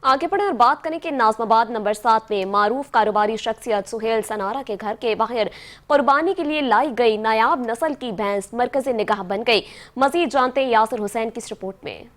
आगे बढ़े और बात करें कि नाज़माबाद नंबर 7 में मारूफ कारोबारी शख्सियत सुहेल सनारा के घर के बाहर कुर्बानी के लिए लाई गई नायाब नस्ल की भैंस मरकज़ी निगाह बन गई। मजीद जानते हैं यासिर हुसैन की इस रिपोर्ट में।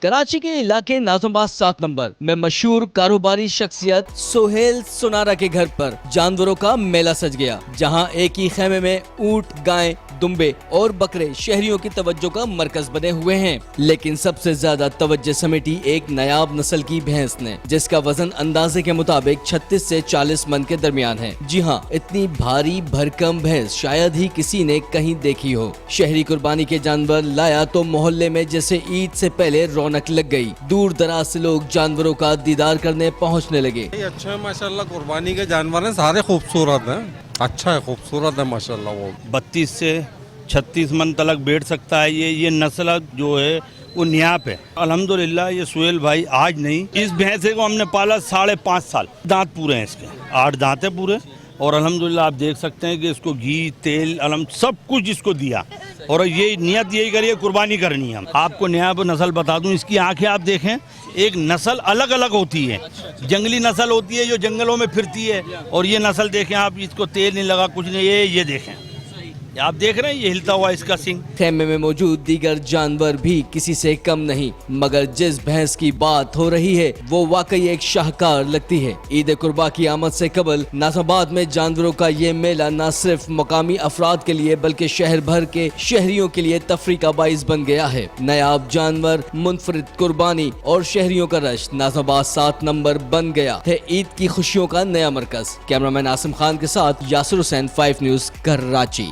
कराची के इलाके नाज़माबाद 7 नंबर में मशहूर कारोबारी शख्सियत सुहेल सनारा के घर पर जानवरों का मेला सज गया, जहां एक ही खेमे में ऊंट, गाय, दुम्बे और बकरे शहरियों की तवज्जो का मरकज बने हुए हैं। लेकिन सबसे ज्यादा तवज्जो समेटी एक नायाब नस्ल की भैंस ने, जिसका वजन अंदाजे के मुताबिक 36 से 40 मन के दरमियान है। जी हाँ, इतनी भारी भरकम भैंस शायद ही किसी ने कहीं देखी हो। शहरी कुर्बानी के जानवर लाया तो मोहल्ले में जैसे ईद से पहले रौनक लग गई। दूर दराज से लोग जानवरों का दीदार करने पहुँचने लगे। अच्छा है माशाल्लाह, कुर्बानी के जानवर हैं, सारे खूबसूरत हैं। अच्छा है, खूबसूरत है माशाल्लाह। वो 32 से 36 मन तक बैठ सकता है। ये नस्ल जो है वो नियाप है। अल्हम्दुलिल्लाह ये सुहेल भाई आज नहीं, इस भैंसे को हमने पाला 5.5 साल। दांत पूरे हैं इसके, 8 दांत है पूरे। और अल्हम्दुलिल्लाह आप देख सकते हैं कि इसको घी, तेल, सब कुछ इसको दिया। और ये नियत यही करिए, कुर्बानी करनी है। आपको नियाब नस्ल बता दूं, इसकी आंखें आप देखें, एक नस्ल अलग अलग होती है। जंगली नस्ल होती है जो जंगलों में फिरती है, और ये नस्ल देखें आप, इसको तेल नहीं लगा, कुछ नहीं। ये देखें, आप देख रहे हैं ये हिलता हुआ इसका सिंग। खेमे में मौजूद दीगर जानवर भी किसी से कम नहीं, मगर जिस भैंस की बात हो रही है वो वाकई एक शाहकार लगती है। ईद कुर्बा की आमद से कबल नाज़माबाद में जानवरों का ये मेला न सिर्फ मकामी अफराद के लिए बल्कि शहर भर के शहरियों के लिए तफरीह का बाइस बन गया है। नायाब जानवर, मुनफरिद कुर्बानी और शहरियों का रश नाज़माबाद 7 नंबर बन गया है ईद की खुशियों का नया मरकज। कैमरामैन आसिम खान के साथ यासिर हुसैन, 5 न्यूज़, कराची।